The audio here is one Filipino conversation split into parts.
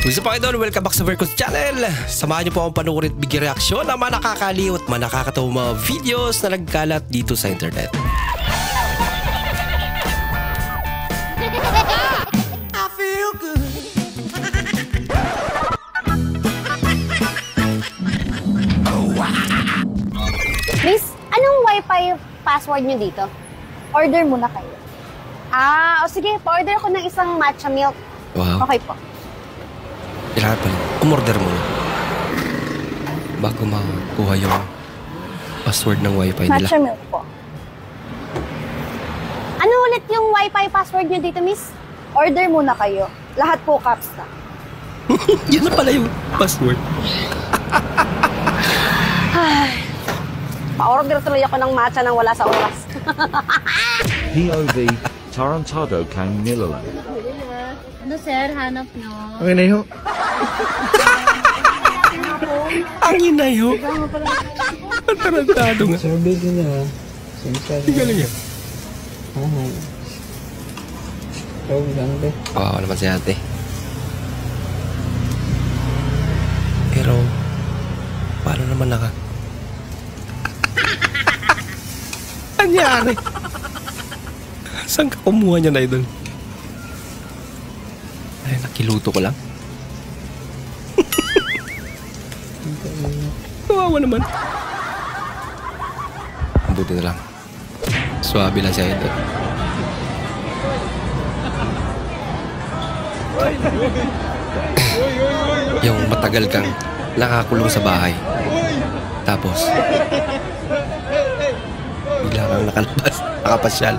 What's up mga idol? Welcome back sa Vercos Channel. Samahan niyo po akong panuorin at bigyan reaksyon ng mga nakakaliw at mga nakakatawang mga videos na nagkalat dito sa internet. I feel good. Miss, anong wifi password nyo dito? Order muna kayo. O sige, pa-order ko ng isang matcha milk. Wow. Okay po. Kailangan pala, umorder muna bago makuha yung password ng wifi nila. Matcha milk po. Ano ulit yung wifi password nyo dito, miss? Order muna kayo. Lahat po caps na. Yun na pala yung password. Pa-order tuloy ako ng matcha nang wala sa oras. POV, Tarantado Kang Nilala. Ano sir, hanap nyo? Okay na yun. Ang inayo. Ang tarantado nga. Survey din niya. Ang galing yan. Oh, ganda. Oo naman si ate. Pero, paano naman Anyari? Saan ka kumuha niya na idol? Ay, nakiluto ko lang. Kawawa naman. Buti na lang. Swabe lang siya idol. Yung matagal kang nakakulong sa bahay. Tapos, bigla kang nakapasyal.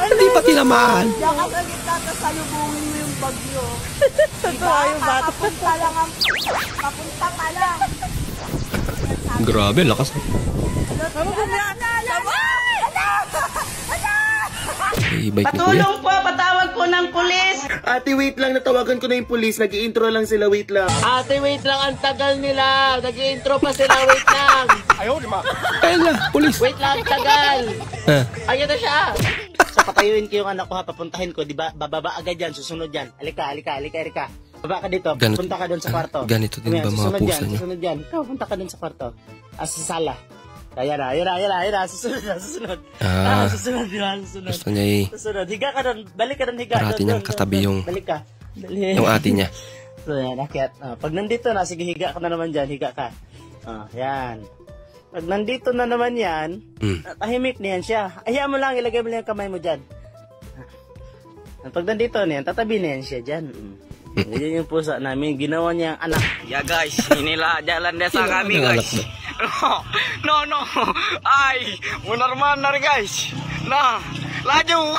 Hindi pa tinamaan. Diyan ka sa gitna, tapos salubungin mo yung bagyo. Totoo yung bata. Papunta lang ang... Papunta pa lang. Grabe, lakas. Bait ni kuya. Patulong po, patawag po ng pulis. Ate, wait lang. Natawagan ko na yung police. Nag-i-intro lang sila. Wait lang. Ate, wait lang. Ang tagal nila. Nag-i-intro pa sila. Wait lang. Ayun na, polis. Wait lang, ang tagal. Ayun na siya. So patayuin ko yung anak ko ha, papuntahin ko, di ba? Bababa agad yan, susunod yan. Alika. Baba ka dito, punta ka doon sa kwarto. Ganito din ba mga pusa niya? Susunod yan. Ikaw, punta ka doon sa kwarto. Sa sala. Ayan na, susunod. Susunod. Gusto niya Susunod, higa ka doon, balik ka doon, higa. parati niyang katabi yung Balik ka. yung ate niya. So yan, akyat. Pag nandito na, sige higa ka na naman dyan, higa ka. Yan. Pag nandito na naman yan, tahimik niyan siya. Ayaw mo lang, ilagay mo lang yung kamay mo dyan. Pag nandito na yan, tatabi na yan siya dyan. Yan yung pusa namin, ginawa niya ang anak. Ya guys, inilah jalan desa kami guys. No, ay, benar-benar guys. Nah, laju.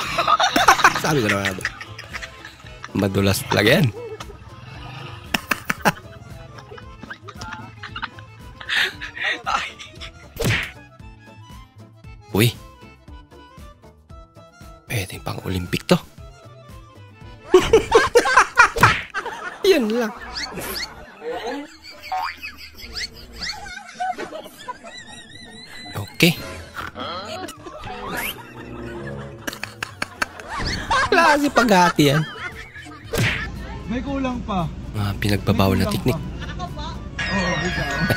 Sabi ko naman. Madulas talaga yan. Uy. Pwede pang Olympic to. Yan lang. Okay. Klase paghati yan. May kulang pa. Mga pinagbabawal na teknik.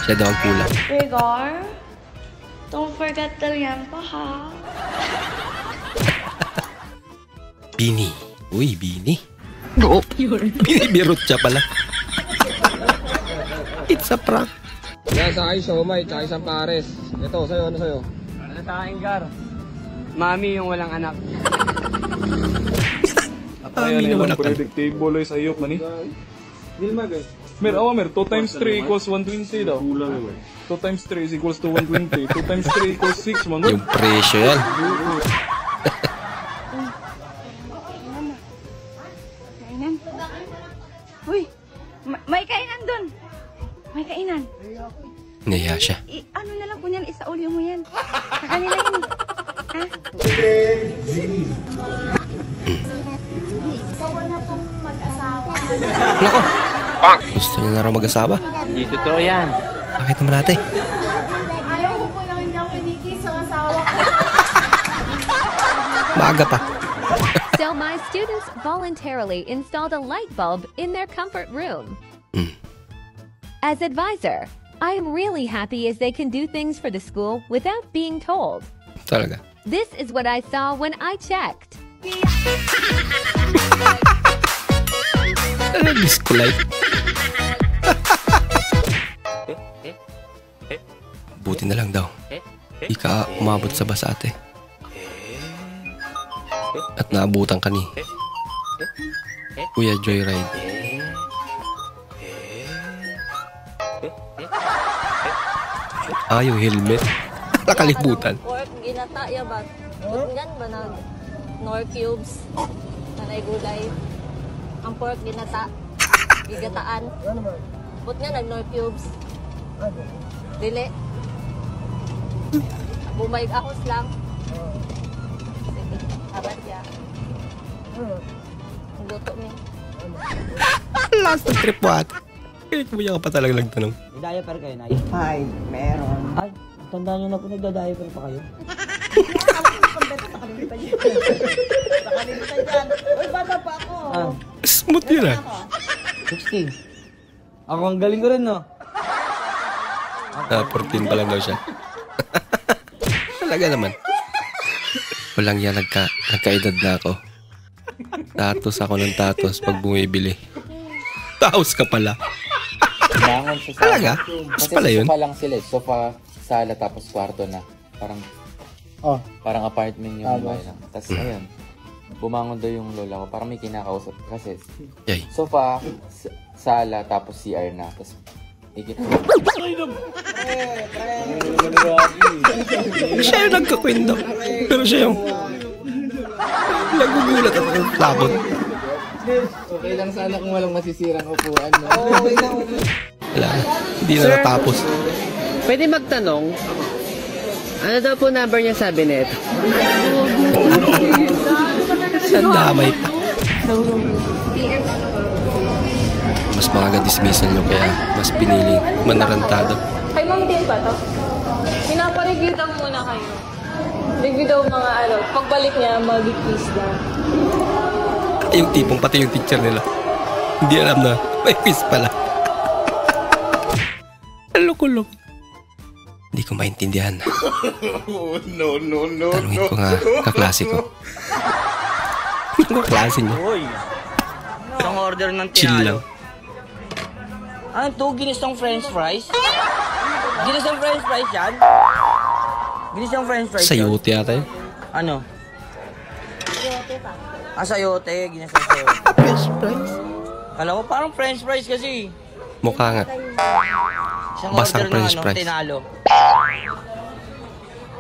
Siya daw ang kulang. Rigor, don't forget the liempo ha. Bini. Uy, Bini. No. Binibirot siya pala. It's a prank. Yan, sa akin siomay, tsaka isang pares. Ito, sa'yo, ano sa'yo? Ano sa akin, Gar? Mami yung walang anak. Mami na walang anak. Predictable ay sayop man eh. Mer, 2 times 3 equals 120 daw. 2 times 3 is equals to 120. 2 times 3 equals 6 man. Yung presyo yan. Kainan? Uy, may kainan dun. May kainan. Naya siya. Ano na lang po niyan, isaulyo mo yan. Sa kanila yun. Ha? Nako. Gusto niya na raw mag-asawa. Hindi totoo yan. Bakit naman natin? Ayaw ko po lang hindi ako kinikis sa asawa ko. Maaga pa. Si So my students voluntarily installed a light bulb in their comfort room. As advisor, I am really happy as they can do things for the school without being told. Talaga. This is what I saw when I checked. Disco light. Buti na lang daw. Di ka umabot sa basate. At naabutan ka ni Kuya Joyride. Yung helmet. Nakalibutan. Pork, ginata, yabat. Gan ba na nor cubes? Nanay gulay. Ang pork, ginata. Gigataan. But nga, nag-nor cubes. Dili. Bumay ahos lang. Sige, abat ya. Luto mi. Last ng trip mo ate. Kuya ka pa talaga nagtanong. May diaper kayo, Nay? Ay, meron. Ay, tandaan nyo na po, nagda-diaper pa kayo. Nakalimutan dyan. Uy, bata pa ako. Smooth yun 16. Ako ang galing ko rin, no? 14 pa lang daw siya. Talaga naman. Walang yan, nagkaedad na ako. Tatos ako ng tatos pag bumibili. Taos ka pala. Bangon sa sala. Talaga? Mas pala yun? Sofa lang sila. Sofa, sala, tapos kwarto na. Parang apartment yung bahay lang. Tapos ayun, bumangon daw yung lola ko. Parang may kinakausap. Kasi sofa, sala, tapos CR na. Tapos siya yung nagkakwento. Pero siya yung nagugulat at nagtabot. okay lang sana kung walang masisirang upuan. No? Wala. Hindi na natapos. Pwede magtanong, ano daw po number niya sabi nito? Sandamay pa. Mas maaga dismissal nyo kaya mas pinili manarantado. Kay Ma'am din ba to? Pinaparigitan muna kayo. Review daw mga pagbalik niya, mag-quiz daw. Yung tipong pati yung teacher nila. Hindi alam na may quiz pala. Loko-loko. Hindi ko maintindihan. No. Tanungin ko nga kaklase ko. Yung kaklase niya. Isang order ng Chill lang. Ano to? Ginisang french fries? Ginisang french fries yan? Ginisang french fries yan? Sayote yata yun. Ano? Sayote. Ginisang sayote. French fries? Alam mo, parang french fries kasi. Mukha nga. Isang Basang order french ng fries. tinalo.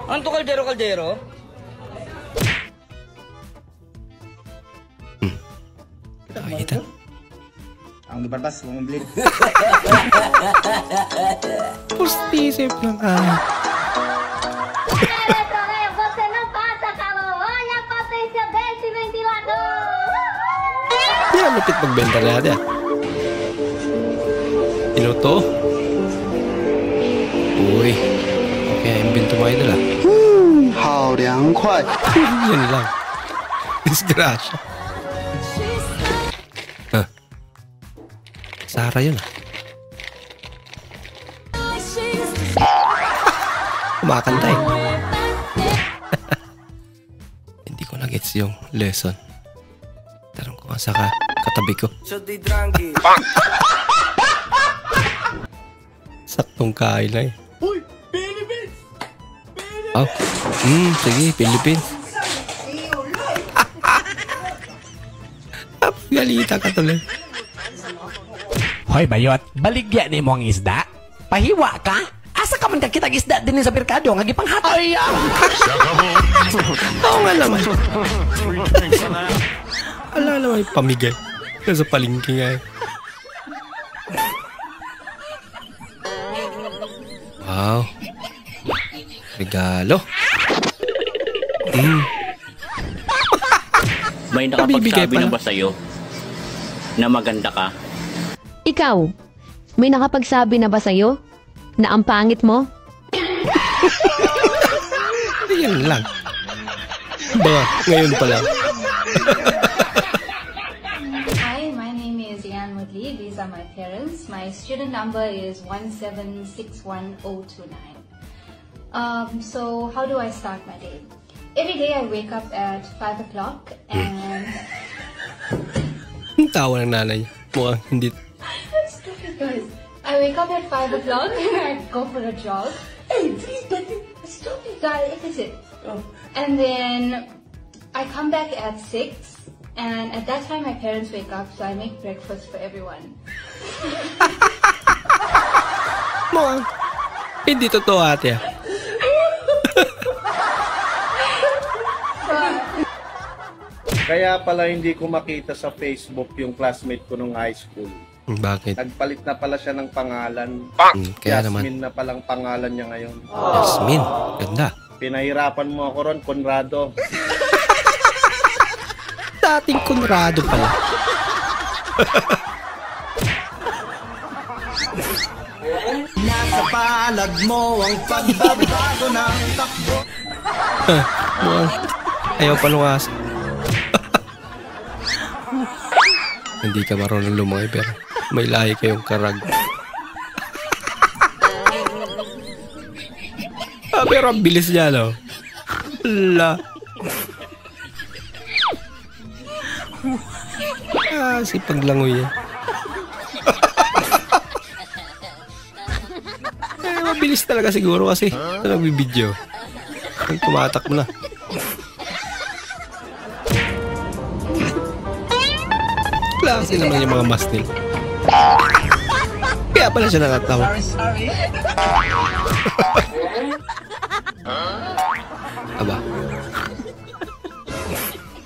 Ano to, kaldero-kaldero? Nakakita. Ang gibarbas, bumiblik. Pustisip lang ka. Você não passa calor, olha a potência desse ventilador! Yan, lupit magbenta na natin. Inuto. Uy. Okay, yung binto mo idol ah. 好凉快。 Yan lang. Disgrasya. Sara yun ah. Kumakanta eh. Hindi ko na-gets yung lesson. Tarong ko nga sa katabi ko. Saktong kain na eh. Uy, Philippines! Sige, Philippines. Galita ka tuloy. Hoy Bayot, baligya ni mo ang isda? Pahiwa ka? Asa ka man kakitag isda din sa merkado nga gipanghatag? Ay! Oo nga naman. Ala naman yung pamigay. Nasa palingki nga eh. Wow. Regalo. May nakapagsabi na ba sa'yo na maganda ka? Ikaw, may nakapagsabi na ba sa'yo na ang pangit mo? Yan lang. Ba, ngayon pa lang. Hi, my name is Ian Mudli. These are my parents. My student number is 1761029. So how do I start my day? Every day I wake up at 5 o'clock and... Tawa ng nanay niya. Mukhang hindi. Stupid guys. I wake up at 5 o'clock and I go for a jog. Hey, please, stupid guy, it is it. And then I come back at 6, and at that time my parents wake up, so I make breakfast for everyone. Mukhang hindi totoo ate. Kaya pala hindi ko makita sa Facebook yung classmate ko nung high school. Bakit? Nagpalit na pala siya ng pangalan. Kaya Yasmin naman. na palang pangalan niya ngayon. Yasmin. Ganda. Pinahirapan mo ako ron, Conrado. Dating Conrado pala. Nasa palad mo ang pagbabago ng takbo. Mukhang ayaw palungas. Hindi ka marunong lumaki pero may lahi kayong karag. Pero ang bilis niya, no? La. Si paglangoy niya. Mabilis talaga siguro kasi nagbibideo. Tumatak mo na. Klase naman yung mga mastil. Kaya pala siya nakatawa. Sorry. Aba.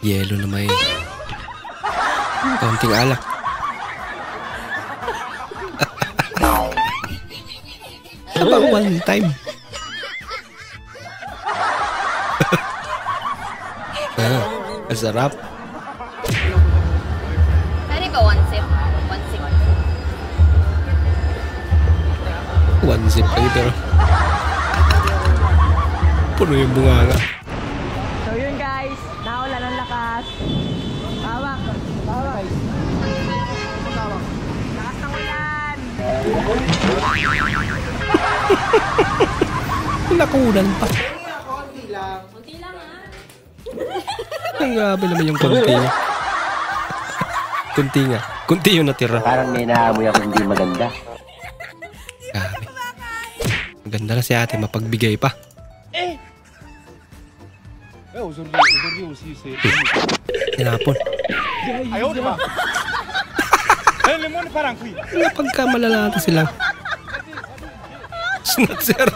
Yelo na may kaunting alak. Aba, one time. Masarap. Pwede ba one sip? One sip. One sip kayo pero puno yung bunganga. So yun guys, nawala ng lakas. Hawak. Hawak. Lakas ng ulan. Nakunan pa. Konti lang. Konti lang ha. Ang gabi naman yung konti niya. Kunti nga. Kunti yung natira. Parang may naamoy ako hindi maganda. Gabi. Maganda na si ate, mapagbigay pa. Tinapon. Ayaw, diba? Eh, limon parang kuy. Napagkamalala sila. Snatcher.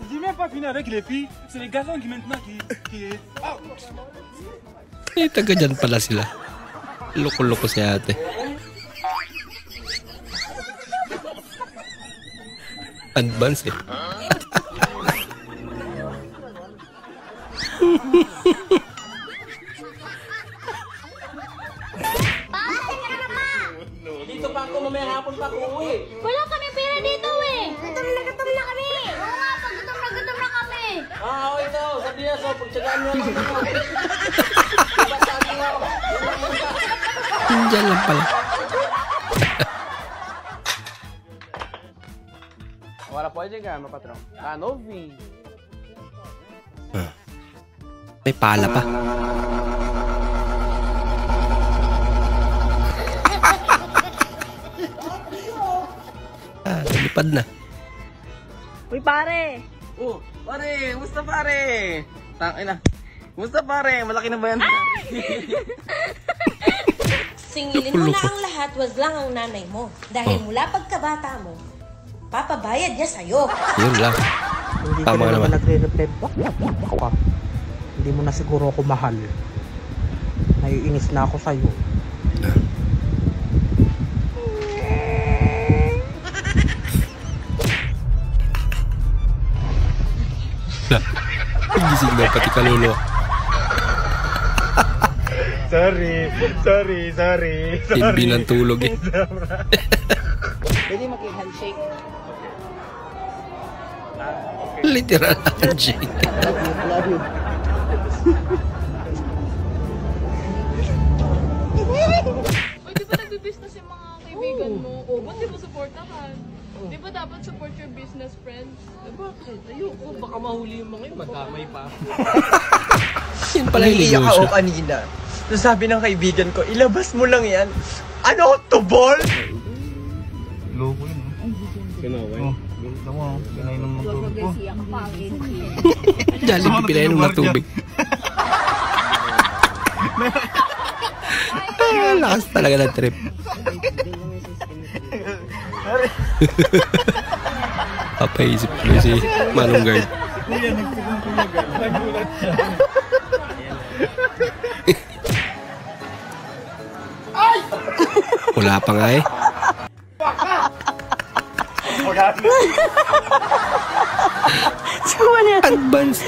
J'ai même pas fini avec les filles. C'est les garçons qui maintenant qui... Taga dyan pala sila. Loko-loko si ate. Advance eh. Dito pa ako, mamaya hapon pa ako uwi. Wala kami pera dito eh. Gutom na kami. Oo nga, pag gutom na kami. Okay daw, sabi niya, so pagtsagaan niyo lang ako. Diyan lang pala. Agora pode ligar, meu patrão. Tá novinho. May pala pa. Lumipad na. Uy pare. Oh, pare, musta pare? Tangina. Musta pare? Malaki na ba yan? Singilin mo na ang lahat, wag lang ang nanay mo. Dahil mula pagkabata mo, papabayad niya sa'yo. Yun lang. Hindi Tama ka naman. nagre-reply ka. Hindi mo na siguro ako mahal. Naiinis na ako sa'yo. Gising na pati kaluluwa. Sorry. Hindi ng tulog eh. Pwede mag-handshake. Okay. Literal handshake. Love you. Ay, di ba nagbe-business yung mga kaibigan mo? O, ba't di mo supportahan? Di ba dapat support your business friends? Bakit? Ayoko, baka mahuli yung mga yun, madamay pa. Yun pala yung Iiyak negosyo. ako kanina. So sabi ng kaibigan ko, ilabas mo lang yan. Ano? Tubol? Loko yun. Kinaway. Gusto mo, pinainom ng tubig ko. Jollibee, pinainom ng tubig. Lakas talaga ng trip. Papaisip ko si Manong Guard. Kuya, nagpupuntulag. Nagulat siya. Wala pa nga eh. Advance.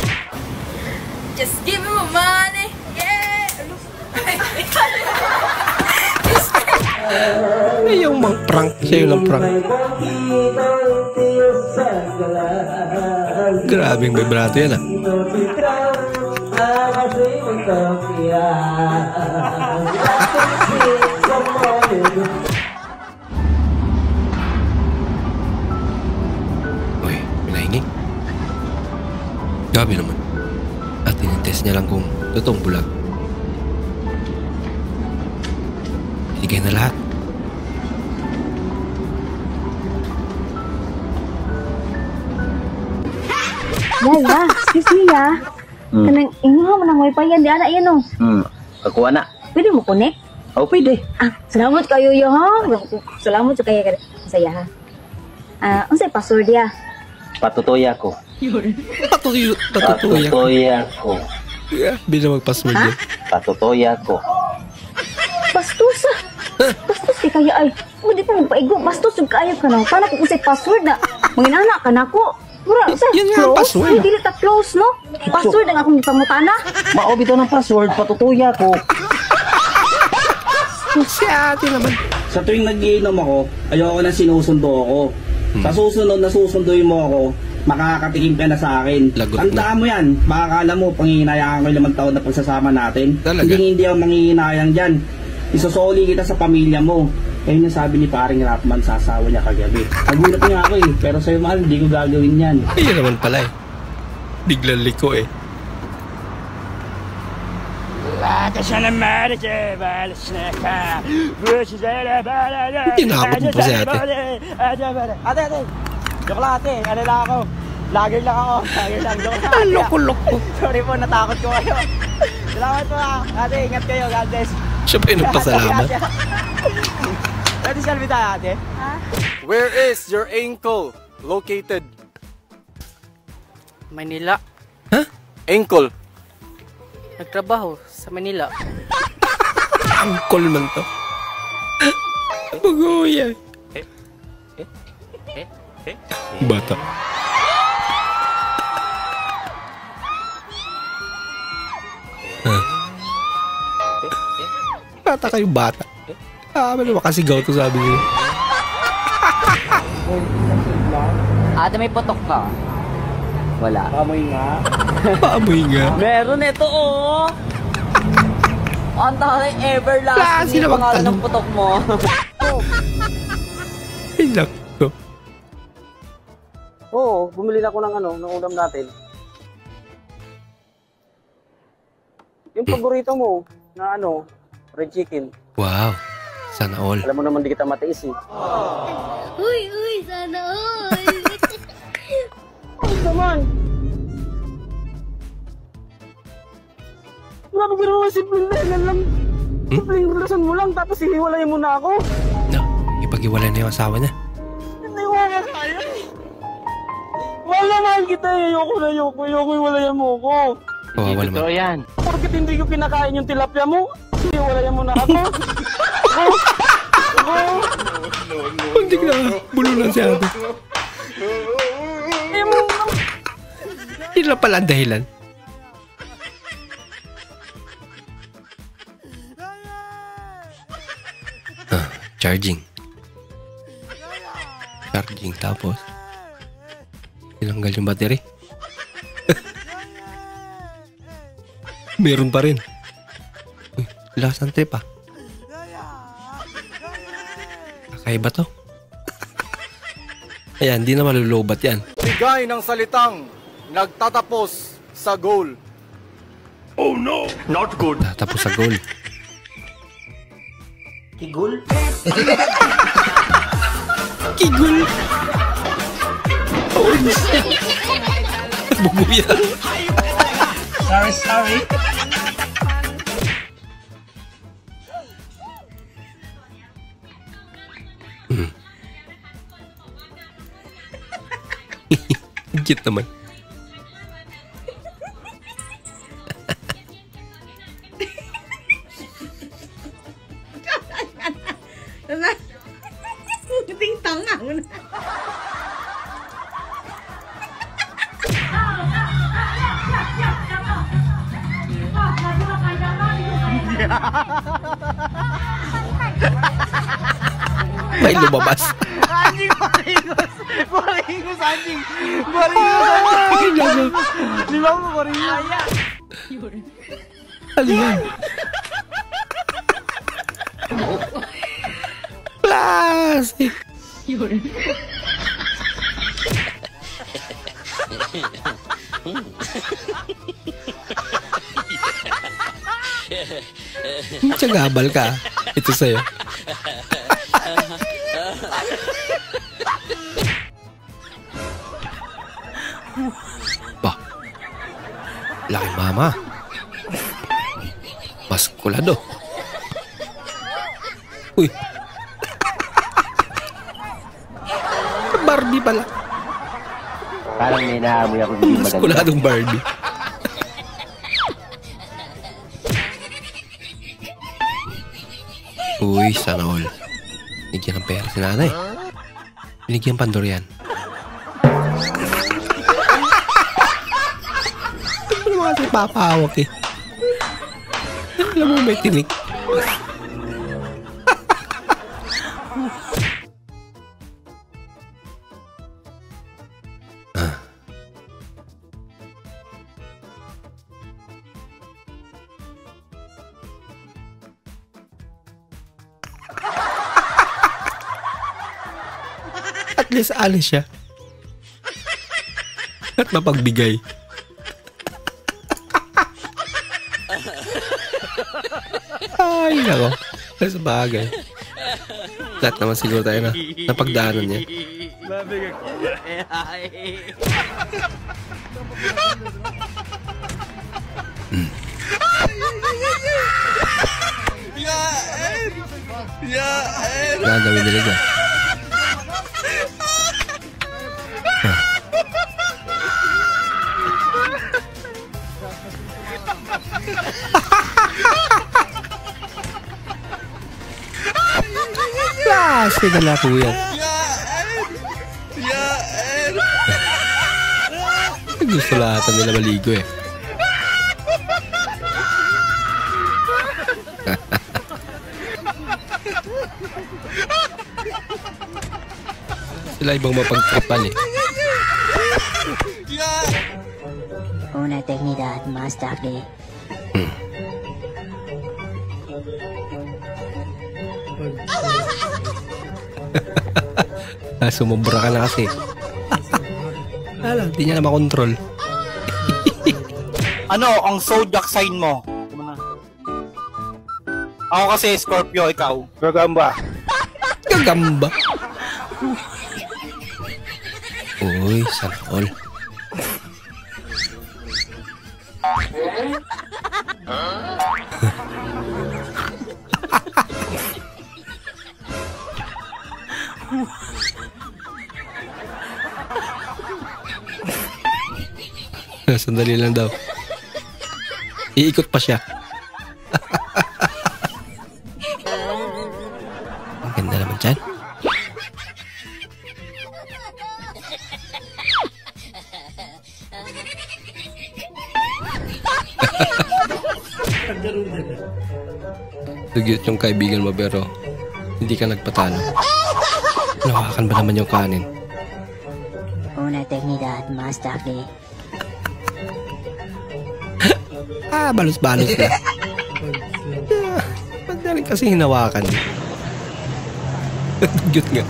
Just give him money. Yeah. Yung mga prank. Siya yung lang prank. Grabing vibrato yan ah. Uy, pinahingin. Gabi naman. At tinitest niya lang kung totoong bulag. Bigay na lahat. Yaya, excuse me ya. Kanang inyo mo ng wifi yan, di ana yan o. Kakuha na. Pwede mo connect? Oh, pwede. Salamat kayo ya ha. Salamat sa kaya saya ha. Unsay password ya? Patutoya ko. Patutoya ko. Bila mag-password yan. Patutoya ko. Bastos ah. Bastos kay kaya ay. Hindi pa magpaigo. Bastos yung kaya ka na. Paano kung unsay password na? Manginana ka na ko. Mura, sa yan nga ang close? password. Ay, dili ta close, no? Password ang akong pangutana. Maobi to ng password, patutuya ko. Si ate naman. Sa tuwing nag-iinom ako, ayoko na sinusundo ako. Sa susunod na susunduin mo ako, makakatikim ka na sa akin. Tandaan mo yan, baka akala mo, panghihinayaan ko yung 5 taon na pagsasama natin. Hindi ako manghihinayang dyan. Isosoli kita sa pamilya mo. Ayun yung sabi ni paring Rapman sa asawa niya kagabi. Nagulat nga ako eh, pero sa'yo mahal, hindi ko gagawin yan. Ayun naman pala eh. Biglang liko eh. Tinapot mo pa si ate. Ate, joke lang ate, ano lang ako. Lager lang ako, lager lang, joke lang. Loko-loko. Sorry po, natakot ko kayo. Salamat po ha, ate, ingat kayo, God bless. Siya pa yung nagpasalamat. Pwede selfie tayo ate? Where is your ankle located? Manila. Huh? Ankle. Nagtrabaho sa Manila. Angkol man to. Bagoya. Bata. Bata kayo bata. Ano makasigaw to sabi niyo. Ate, may potok ka? Wala. Paamoy nga. Paamoy nga. Meron ito oh. Ang taray everlasting yung pangalan ng putok mo. Inak to. Oo, bumili na ako ng ng ulam natin. Yung paborito mo na red chicken. Wow. Sana all. Alam mo naman di kita matiis eh. Uy, sana all. Ano naman? Grabe ka naman, simpleng dahilan lang. Simpleng relasyon mo lang, tapos hihiwalay mo na ako. No, ipag-iwalay na yung asawa niya. Hindi mo nga kaya. Wala naman kita eh. Ayoko, hiwalayan mo ako. Kawawa naman. Ito yan. Porkit hindi ko kinakain yung tilapia mo, hiwalayan mo na ako. Hindi na, bulunan si ate. Hindi na pala ang dahilan. Charging. Charging tapos tinanggal yung battery. Meron pa rin. Uy, lakas ng trip ah. Kakaiba to. Ayan, di na malulubat yan. Bigay ng salitang nagtatapos sa goal. Oh no, not good. Tatapos sa goal. Kigul? Kigul? Oh shit. Bubuya. Sorry. Cute naman. Tingtang nga muna. May lumabas. Anjing, Boringos, anjing. Di ba mo Boringos? Ano yan? Plastic. Tsagabal ka. Ito sa'yo. Bah, laki mama. Maskulado. Uy. Barbie pala. Parang may naamoy ako hindi maganda. Maskuladong Barbie. Uy, sana all. Bigyan ng pera si nanay. Binigyan Pandor yan. Ano naman kasi papawak eh. Alam mo may tinik. At least alis siya. At mapagbigay. Ay, nako. Sa bagay. Lahat naman siguro tayo na napagdaanan niya. Gagawin nila dyan. Klase na lang po yan. Gusto lahatan nila maligo eh. Sila ibang mapagtripal eh. Una dignidad más tarde. Sumubra ka na kasi. Alam, di niya na makontrol. Ano ang zodiac sign mo? Ako kasi Scorpio, ikaw. Gagamba. Gagamba. Uy, sana all. Sandali lang daw. Iikot pa siya. Ang ganda naman dyan. Dugyot yung kaibigan mo pero hindi ka nagpatalo. Nawakan ba naman yung kanin? Una dignidad más tarde. Balos-balos na. Ba't na rin kasi hinawakan? Dugyot nga.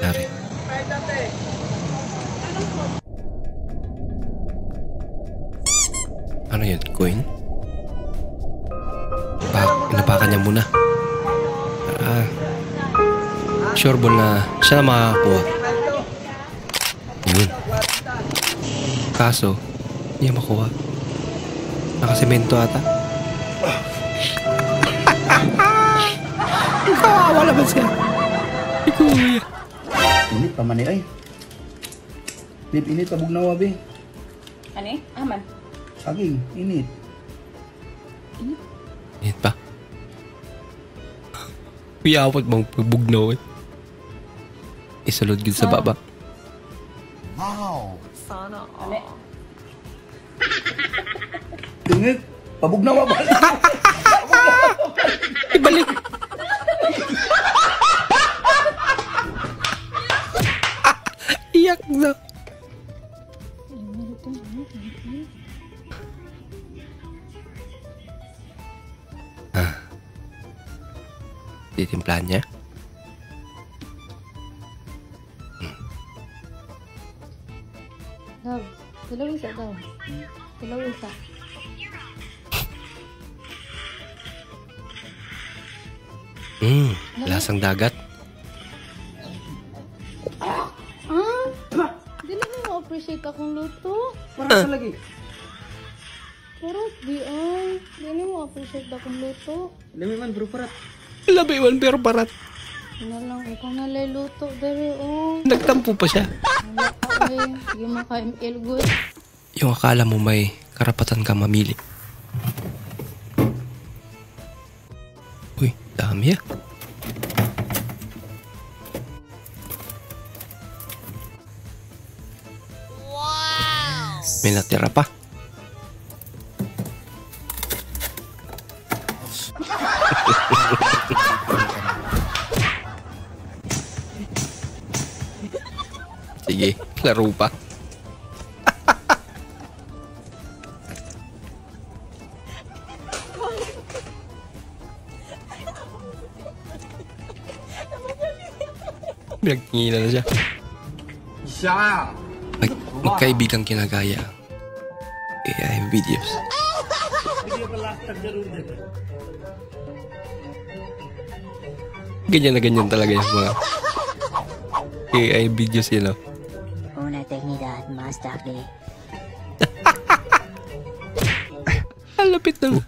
Dari. Ano yun? Coin? Inapakan niya muna. Sure ball na siya na makakakuha. Yun. Kaso, hindi niya makuha. Nakasemento ata. Kawawa naman siya. Ikuya. Init pa man eh ay. Bib, init pa bugnawa be. Ani? Aman. Saging, init. Init pa. Piyawat bang bugnaw eh. Isulod gud sa baba. Wow. Sana. Ani? Tingit, pabugnawa ba? Ibalik. Iyak na. Titimplahan niya. Love, dalawang isa daw. Dalawang isa. Lasang dagat. Dili mo appreciate akong luto. Para lagi. Parang di ay. Dili mo appreciate akong luto. Lami man bro parat. Labi man pero parat. Ano lang, ikaw na lay luto. Dari Nagtampo pa siya. Wala ka eh. Sige maka-ML good. Yung akala mo may karapatan ka mamili. Uy, dami ah. May natira pa. Sige, laro pa. Pinagtingilan na siya. Magkaibigang kinagaya. AI videos. Ganyan na ganyan talaga yung mga AI videos yun. Una eternidad más tarde. Ang lapit na.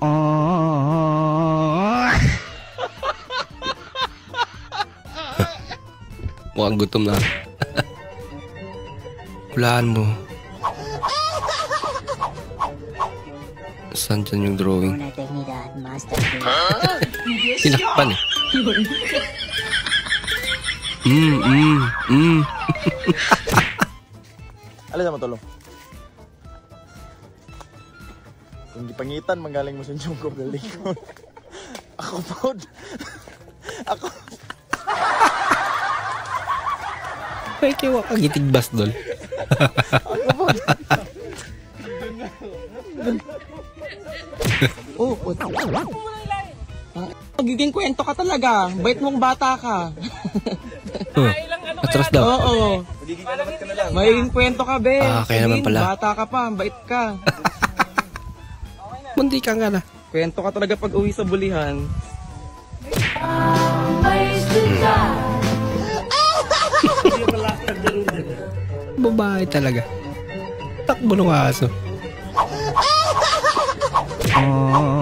Mukhang gutom na. Hulaan mo. Saan dyan yung drawing? Una eternidad más tarde. Tinakpan eh. Alam sa matulong. Kung gipangitan, manggaling mo sa inyong ko galing ko. Ako pod. Ako. Ay, kiwa ka gitigbas doon. Ako pod. Magiging kwento ka talaga. Bait mong bata ka. Atras daw. Oo. Magiging kwento ka, be. Kaya naman pala. Bata ka pa, bait ka. Mundi ka nga na. Kwento ka talaga pag uwi sa bulihan. Babae talaga. Takbo ng aso.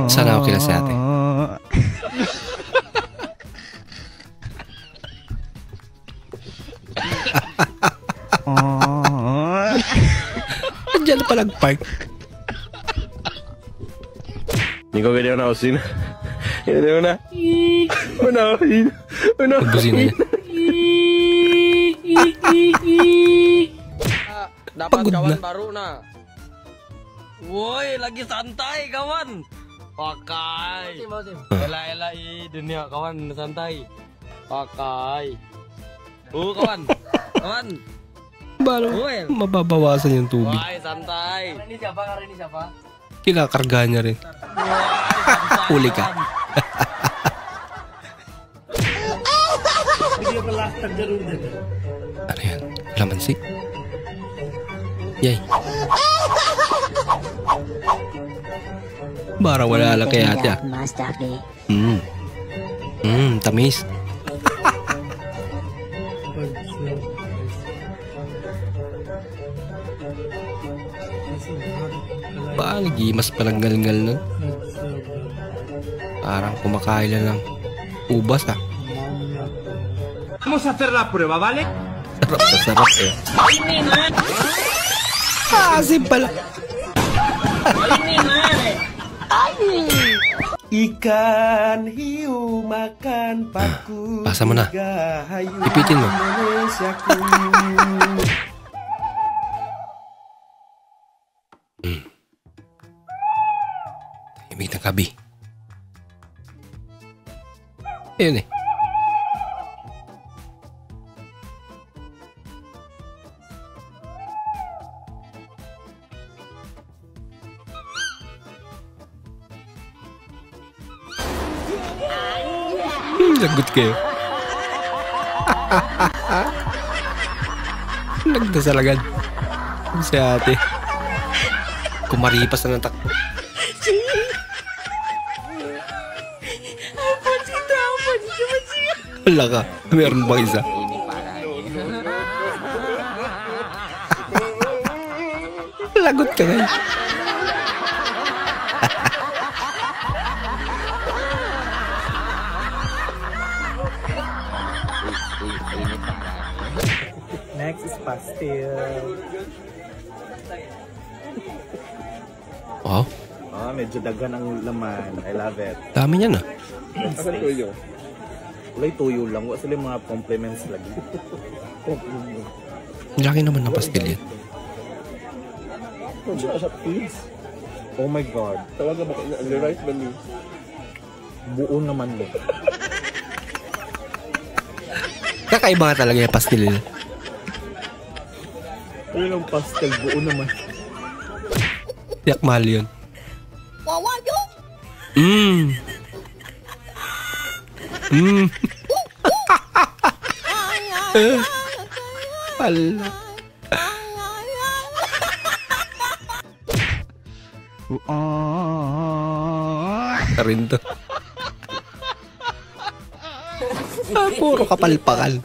Sana okay na sa ate. Diyan na palang park. Hindi ko ganyan na usin. Hindi na. Una. Pagbusin na niya. Dapat kawan baru na. Woi, lagi santai kawan. Pakai. Ela dunia kawan santai. Pakai. Kawan. Kawan. Baru mababawasan yung tubig. Why, santai. Ini siapa? Kinakarga niya rin. Huli ka. Ano yan? Lamansi? Yay. Bara wala lang kay ate. Tamis. Bang, gimas pa ng ngal-ngal nun. Parang kumakain lang ng ubas ah. Vamos a hacer la prueba, ¿vale? Sarap na sarap eh. Asim pala. Ikan hiu makan paku. Pasa mo na. Ipitin mo. Tahimik na kabi. Ayun eh. Lagot kayo. Nagdasal agad. Si ate. Kumaripas na ng takbo. Wala ka. Meron ba isa? Lagot ka guys. Next is pastil. Wow. Medyo dagan ang laman. I love it. Dami niyan ah. Asan tuyo? Wala tuyo lang. Wala sila mga compliments lagi. Laki naman ng pastil yan. Oh my God. Talaga ba? Right ba ni? Buo naman lo. Kakaiba ka talaga yung pastil nila. Ano yung pastel? Buo naman. Tiyak mahal yun. Pala. Rin to. Puro kapalpakan.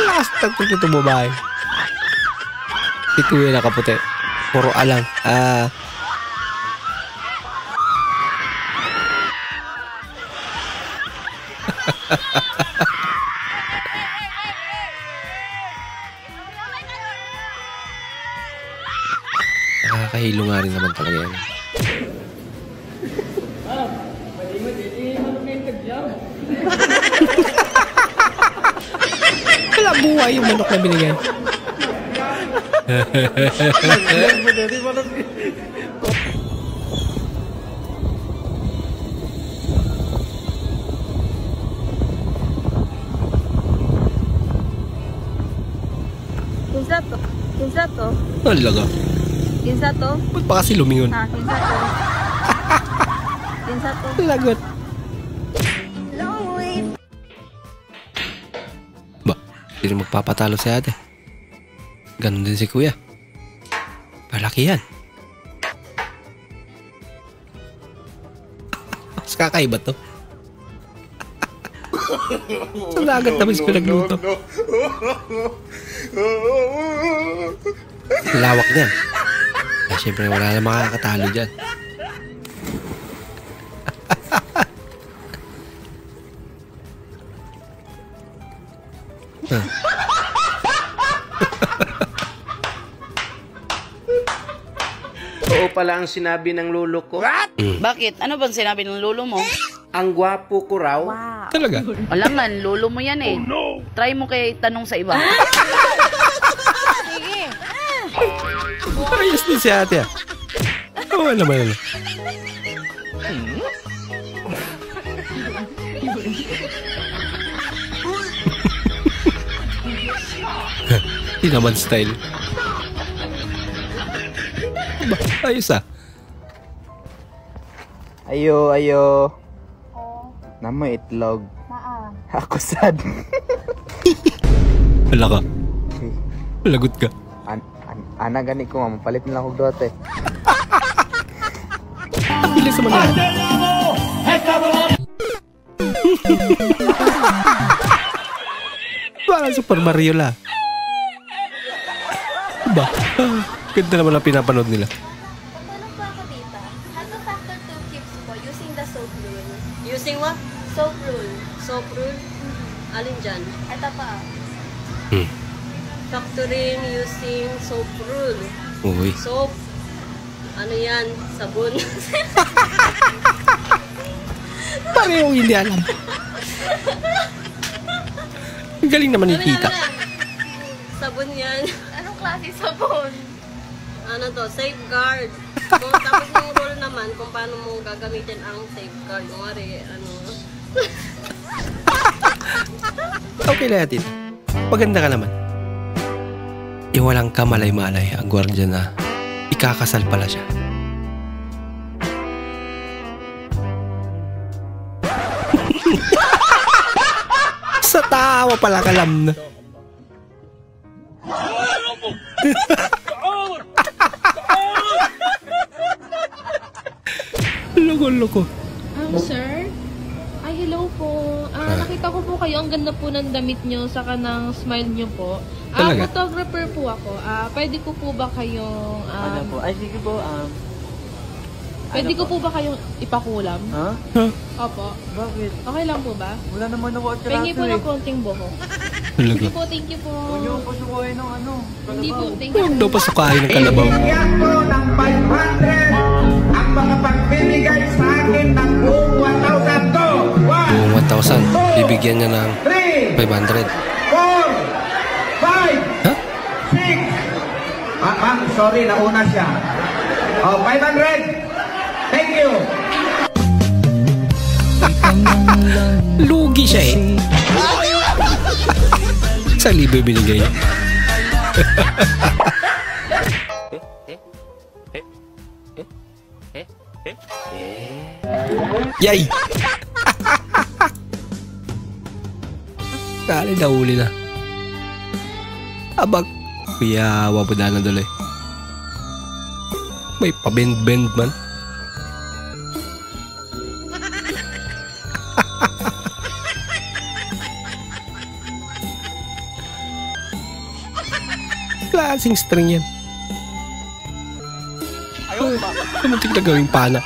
Last tagpag ito babae. Si kuya nakaputi. Puro alang. Nakakahilo nga rin naman talaga yan. Wala buhay yung manok na binigay. Kinsa to? Talaga. Kinsa to? Ba't pa kasi lumingon? Kinsa to? Kinsa to? Lagot. Ba, hindi rin magpapatalo si ate. Ganon din si kuya. Palaki yan. Mas kakaiba to. Sa dagat na mas pinagluto. Lawak niyan. Siyempre wala na makakatalo dyan. pala ang sinabi ng lolo ko. Bakit? Ano bang sinabi ng lolo mo? Ang gwapo ko raw. Talaga? Alangan, lolo mo yan eh. Try mo kaya itanong sa iba. Sige. Ayos din si ate ah. Oo naman. Hindi naman style. Ayos ah. Ayo. Nama itlog. Ako sad. Wala ka. Lagot ka. Ana gani ko nga, mapalit nila akong dote. Ang bilis sa mga. Parang Super Mario la. Ba? Ganda naman ang pinapanood nila. Tanong po ako dito. How to factor 2 cubes po using the soap rule? Using what? Soap rule. Soap rule? Alin dyan? Ito pa. Factoring using soap rule. Uy. Soap. Ano yan? Sabon. Parehong hindi alam. Ang galing naman ni tita. Sabon yan. Anong klase sabon? Ano to? Safeguard. Kung tapos yung rule naman kung paano mo gagamitin ang safeguard. Kumari, ano. Okay na natin. Maganda ka naman. Walang kamalay-malay ang gwardiya na ikakasal pala siya. Sa tawa pala kalam na. Loko-loko. Sir? Ay, hello po. Nakita ko po kayo. Ang ganda po ng damit nyo, saka ng smile nyo po. Photographer po ako. Pwede ko po ba kayong... ano po? Ay, sige po. Pwede ko po ba kayong ipakulam? Ha? Opo. Bakit? Okay lang po ba? Wala naman ako at Pengi po ng konting buhok. Talaga? Po, thank you po. Huwag niyo pasukayin ng ano. Hindi po, thank you. Huwag daw pasukahin ng kalabaw. Ibigyan ko ng 500 ang mga pagbibigay sa akin ng buong 1,000 to. Buong 1,000. Bibigyan niya ng 500. 4, 5, 6. Sorry, nauna siya. 500. Thank you. Lugi siya eh. 1,000 binigay. Yay! Kali nahuli na. Abag. Kuya, wapuda na dali. May pabend-bend man. Klaseng string yan. Ayaw ba? Kamuntik na gawing pana.